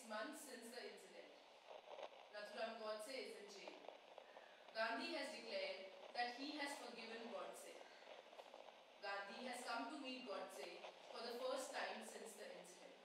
months since the incident. Nathuram Godse is in jail. Gandhi has declared that he has forgiven Godse. Gandhi has come to meet Godse for the first time since the incident.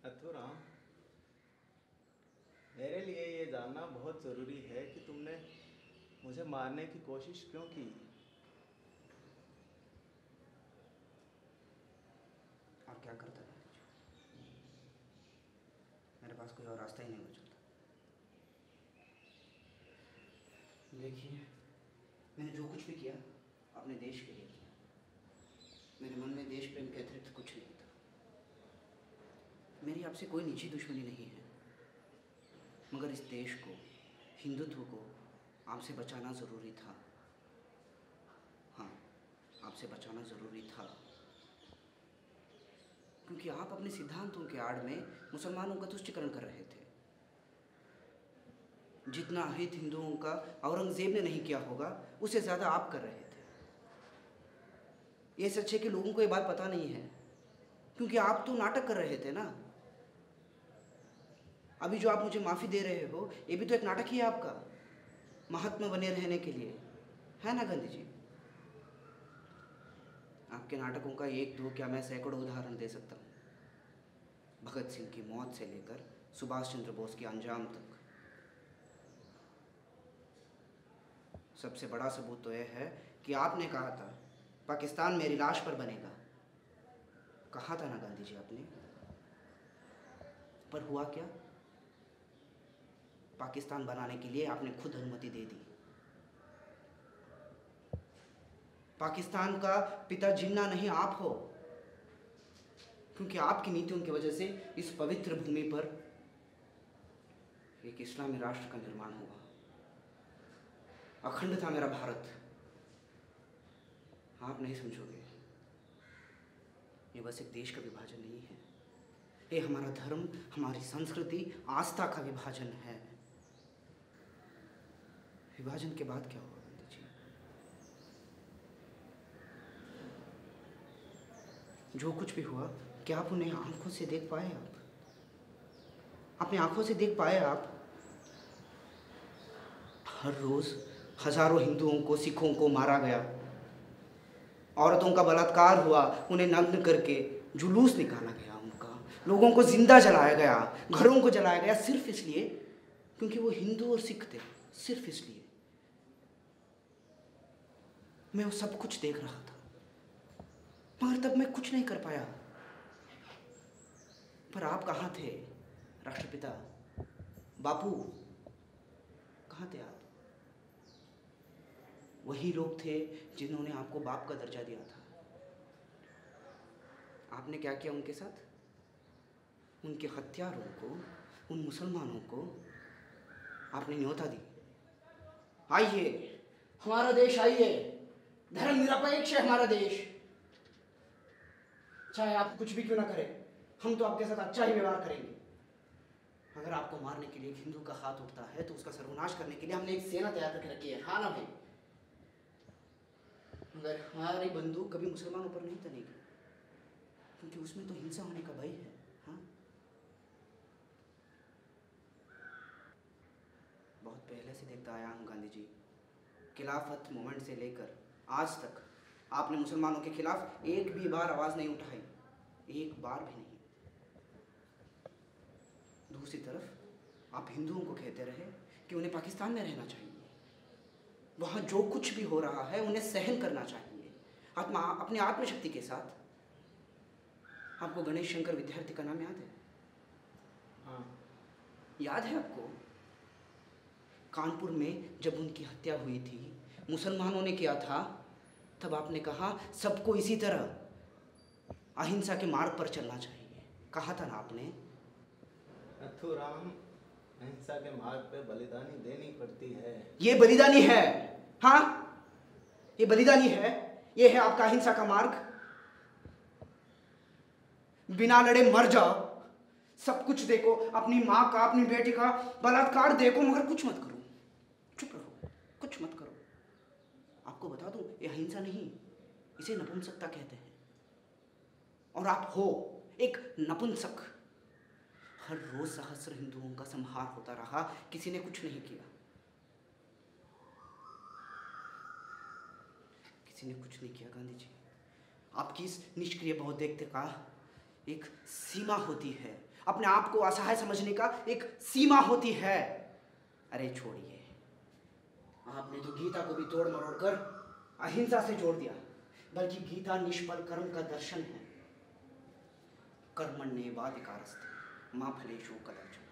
Nathuram, मेरे लिए ये जानना बहुत ज़रूरी है कि तुमने मुझे मारने की कोशिश क्यों की। आप क्या करते हैं? मेरे पास कोई और रास्ता ही नहीं बचा था। देखिए, मैंने जो कुछ भी किया अपने देश के लिए किया। मेरे मन में देश प्रेम के अतिरिक्त कुछ नहीं था। मेरी आपसे कोई निजी दुश्मनी नहीं है, मगर इस देश को, हिंदुत्व को आपसे बचाना ज़रूरी था। हाँ, आपसे बचाना ज़रूरी था, क्योंकि आप अपने सिद्धांतों के आड़ में मुसलमानों का तुष्टीकरण कर रहे थे। जितना अहित हिंदुओं का औरंगजेब ने नहीं किया होगा, उससे ज़्यादा आप कर रहे थे। ये सच है कि लोगों को ये बात पता नहीं है, क्योंकि आप तो नाटक कर रहे थे ना। अभी जो आप मुझे माफ़ी दे रहे हो, ये भी तो एक नाटक ही है आपका, महात्मा बने रहने के लिए, है ना गांधी जी? आपके नाटकों का एक दो क्या, मैं सैकड़ों उदाहरण दे सकता हूँ। भगत सिंह की मौत से लेकर सुभाष चंद्र बोस के अंजाम तक। सबसे बड़ा सबूत तो यह है कि आपने कहा था पाकिस्तान मेरी लाश पर बनेगा। कहा था ना गांधी जी आपने, पर हुआ क्या? पाकिस्तान बनाने के लिए आपने खुद अनुमति दे दी। पाकिस्तान का पिता जिन्ना नहीं आप हो, क्योंकि आपकी नीतियों की वजह से इस पवित्र भूमि पर एक इस्लामी राष्ट्र का निर्माण हुआ। अखंड था मेरा भारत। आप नहीं समझोगे, ये बस एक देश का विभाजन नहीं है, ये हमारा धर्म, हमारी संस्कृति, आस्था का विभाजन है। विभाजन के बाद क्या हुआ गांधी जी? जो कुछ भी हुआ, क्या आप उन्हें आंखों से देख पाए? आप अपनी आंखों से देख पाए? आप हर रोज हजारों हिंदुओं को, सिखों को मारा गया, औरतों का बलात्कार हुआ, उन्हें नग्न करके जुलूस निकाला गया उनका, लोगों को जिंदा जलाया गया, घरों को जलाया गया, सिर्फ इसलिए क्योंकि वो हिंदू और सिख थे। सिर्फ इसलिए। मैं वो सब कुछ देख रहा था, मगर तब मैं कुछ नहीं कर पाया। पर आप कहाँ थे? राष्ट्रपिता बापू, कहाँ थे आप? वही लोग थे जिन्होंने आपको बाप का दर्जा दिया था। आपने क्या किया उनके साथ? उनके हत्यारों को, उन मुसलमानों को आपने न्योता दी, आइए हमारा देश, आइए, धर्म निरपेक्ष है हमारा देश, चाहे आप कुछ भी क्यों ना करें, हम तो आपके साथ अच्छा ही व्यवहार करेंगे। अगर आपको मारने के लिए एक हिंदू का हाथ उठता है तो उसका सर्वनाश करने के लिए हमने एक सेना तैयार करके रखी है। हाँ ना भाई? मगर हमारी बंदूक कभी मुसलमानों पर नहीं तनेगी, क्योंकि उसमें तो हिंसा होने का भय है। हाँ, बहुत पहले से देखता आया हूँ गांधी जी, खिलाफत मूवमेंट से लेकर आज तक आपने मुसलमानों के खिलाफ एक भी बार आवाज़ नहीं उठाई, एक बार भी नहीं। दूसरी तरफ आप हिंदुओं को कहते रहे कि उन्हें पाकिस्तान में रहना चाहिए, वहाँ जो कुछ भी हो रहा है उन्हें सहन करना चाहिए अपनी आत्मशक्ति के साथ। आपको गणेश शंकर विद्यार्थी का नाम याद है? हाँ। याद है आपको? कानपुर में जब उनकी हत्या हुई थी, मुसलमानों ने किया था, तब आपने कहा सबको इसी तरह अहिंसा के मार्ग पर चलना चाहिए। कहा था ना आपने? नथुराम, अहिंसा के मार्ग पे बलिदानी देनी पड़ती है। ये बलिदानी है। हाँ, ये बलिदानी है। ये है आपका अहिंसा का मार्ग। बिना लड़े मर जाओ, सब कुछ देखो, अपनी माँ का, अपनी बेटी का बलात्कार देखो, मगर कुछ मत करो, चुप रहो, कुछ मत करो। आपको बता दूं, ये अहिंसा नहीं, इसे नपुंसकता कहते हैं। और आप हो एक नपुंसक। हर रोज सहस्र हिंदुओं का संहार होता रहा, किसी ने कुछ नहीं किया, किसी ने कुछ नहीं किया। गांधी जी, आपकी इस निष्क्रिय बौद्धिकता का एक सीमा होती है, अपने आप को असहाय समझने का एक सीमा होती है। अरे छोड़िए, आपने तो गीता को भी तोड़ मरोड़ कर अहिंसा से जोड़ दिया, बल्कि गीता निष्फल कर्म का दर्शन है। कर्मण्येवाधिकारस्ते मा फलेषु कदाचन।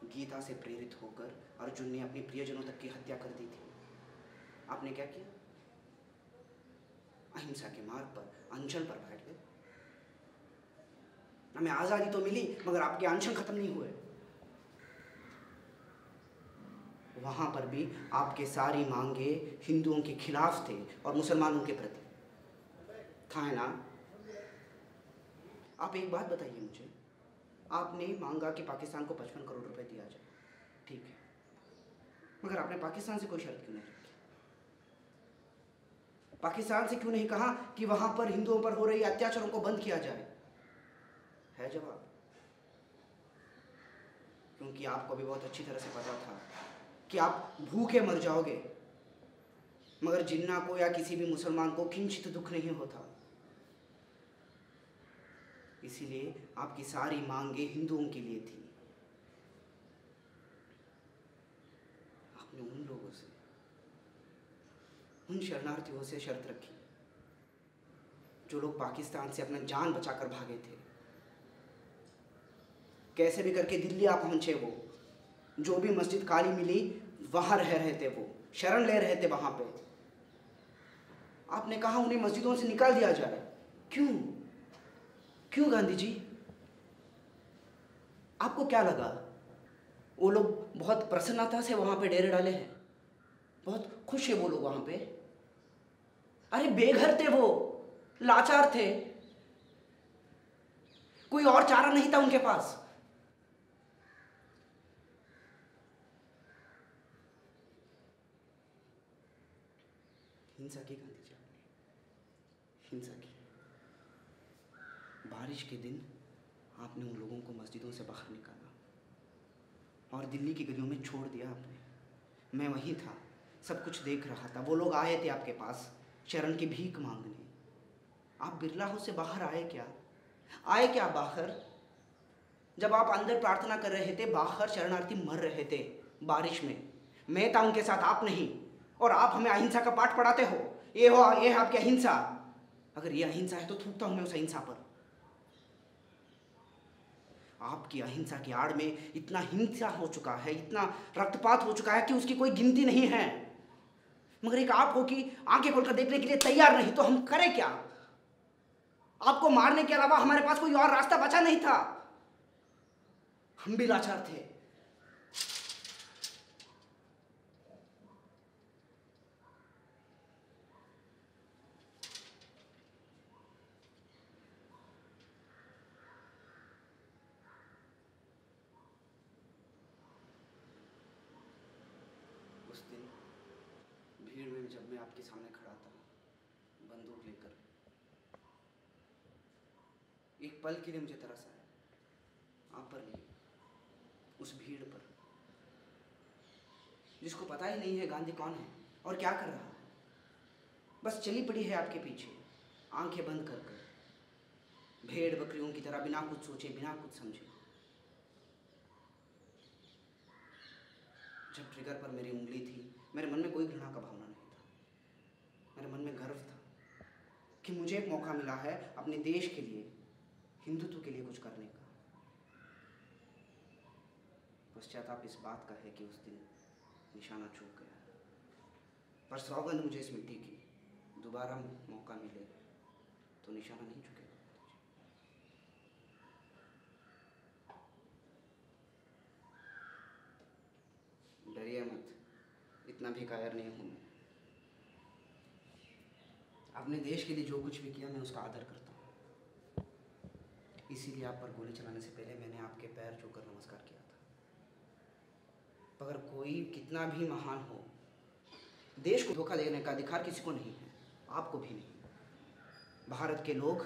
गीता से प्रेरित होकर अर्जुन ने अपने प्रियजनों तक की हत्या कर दी थी। आपने क्या किया? अहिंसा के मार्ग पर, अनशन पर बैठ गए। हमें आजादी तो मिली, मगर आपके अनशन खत्म नहीं हुए। वहां पर भी आपके सारी मांगे हिंदुओं के खिलाफ थे और मुसलमानों के प्रति था ना। आप एक बात बताइए मुझे, आपने मांगा कि पाकिस्तान को 55 करोड़ रुपए दिया जाए, ठीक है, मगर आपने पाकिस्तान से कोई शर्त क्यों नहीं रखी? पाकिस्तान से क्यों नहीं कहा कि वहां पर हिंदुओं पर हो रही अत्याचारों को बंद किया जाए? है जवाब? क्योंकि आपको भी बहुत अच्छी तरह से पता था कि आप भूखे मर जाओगे, मगर जिन्ना को या किसी भी मुसलमान को किंचित दुख नहीं होता। इसीलिए आपकी सारी मांगे हिंदुओं के लिए थी। आपने उन लोगों से, उन शरणार्थियों से शर्त रखी जो लोग पाकिस्तान से अपना जान बचाकर भागे थे। कैसे भी करके दिल्ली आ पहुंचे वो, जो भी मस्जिद खाली मिली वहां रह रहे थे, वो शरण ले रहे थे वहां पे। आपने कहा उन्हें मस्जिदों से निकाल दिया जाए। क्यों? क्यों गांधी जी? आपको क्या लगा वो लोग बहुत प्रसन्नता से वहां पे डेरे डाले हैं? बहुत खुश है वो लोग वहां पे? अरे बेघर थे वो, लाचार थे, कोई और चारा नहीं था उनके पास। हिंसा की गांधी जी आपने, हिंसा की। बारिश के दिन आपने उन लोगों को मस्जिदों से बाहर निकाला और दिल्ली की गलियों में छोड़ दिया आपने। मैं वहीं था, सब कुछ देख रहा था। वो लोग आए थे आपके पास शरण की भीख मांगने। आप बिरला हाउस से बाहर आए क्या? आए क्या बाहर? जब आप अंदर प्रार्थना कर रहे थे, बाहर शरणार्थी मर रहे थे बारिश में। मैं था उनके साथ, आप नहीं। और आप हमें अहिंसा का पाठ पढ़ाते हो। ये है आपकी अहिंसा। अगर ये अहिंसा है तो थूकता हूं मैं उस अहिंसा पर। आपकी अहिंसा की आड़ में इतना हिंसा हो चुका है, इतना रक्तपात हो चुका है कि उसकी कोई गिनती नहीं है। मगर एक आप हो कि आंखें खोलकर देखने के लिए तैयार नहीं, तो हम करें क्या? आपको मारने के अलावा हमारे पास कोई और रास्ता बचा नहीं था। हम भी लाचार थे। उस दिन भीड़ में जब मैं आपके सामने खड़ा था, बंदूक लेकर। एक पल के लिए मुझे तरस आया आप पर नहीं, उस भीड़ पर जिसको पता ही नहीं है गांधी कौन है और क्या कर रहा है, बस चली पड़ी है आपके पीछे आंखें बंद कर कर, भेड़ बकरियों की तरह, बिना कुछ सोचे बिना कुछ समझे। जब ट्रिगर पर मेरी उंगली थी, मेरे मन में कोई घृणा का भावना नहीं था। मेरे मन में गर्व था कि मुझे एक मौका मिला है अपने देश के लिए, हिंदुत्व के लिए कुछ करने का। पश्चाताप इस बात का है कि उस दिन निशाना चूक गया, पर सौगंध मुझे इस मिट्टी की, दोबारा मौका मिले तो निशाना नहीं चुकेगा। डरिए मत, इतना भी कायर नहीं हूँ मैं। अपने देश के लिए जो कुछ भी किया मैं उसका आदर करता हूँ, इसीलिए आप पर गोली चलाने से पहले मैंने आपके पैर छूकर नमस्कार किया था। अगर कोई कितना भी महान हो, देश को धोखा देने का अधिकार किसी को नहीं है, आपको भी नहीं। भारत के लोग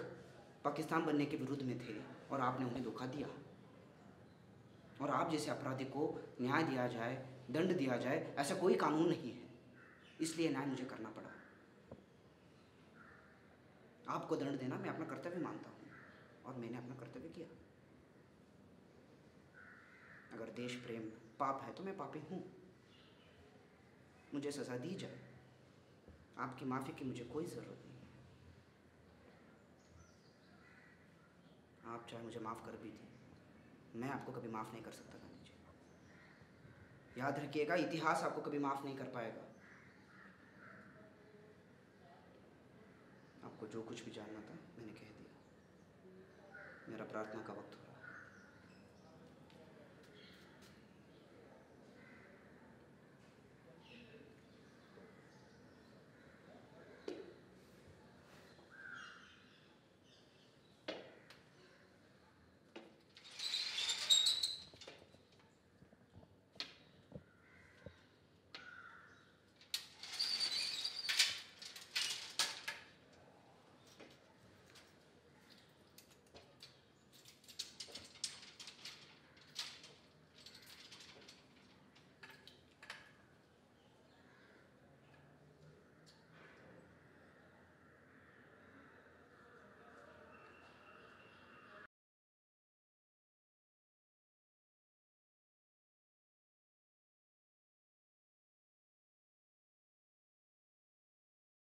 पाकिस्तान बनने के विरुद्ध में थे और आपने उन्हें धोखा दिया, और आप जैसे अपराधी को न्याय दिया जाए, दंड दिया जाए, ऐसा कोई कानून नहीं है, इसलिए न्याय मुझे करना पड़ा। आपको दंड देना मैं अपना कर्तव्य मानता हूँ और मैंने अपना कर्तव्य किया। अगर देश प्रेम पाप है तो मैं पापी हूँ, मुझे सज़ा दी जाए, आपकी माफ़ी की मुझे कोई ज़रूरत नहीं है। आप चाहे मुझे माफ़ कर भी दें, मैं आपको कभी माफ़ नहीं कर सकता गांधी जी। याद रखिएगा, इतिहास आपको कभी माफ़ नहीं कर पाएगा। आपको जो कुछ भी जानना था मैंने कह दिया। मेरा प्रार्थना का वक्त हो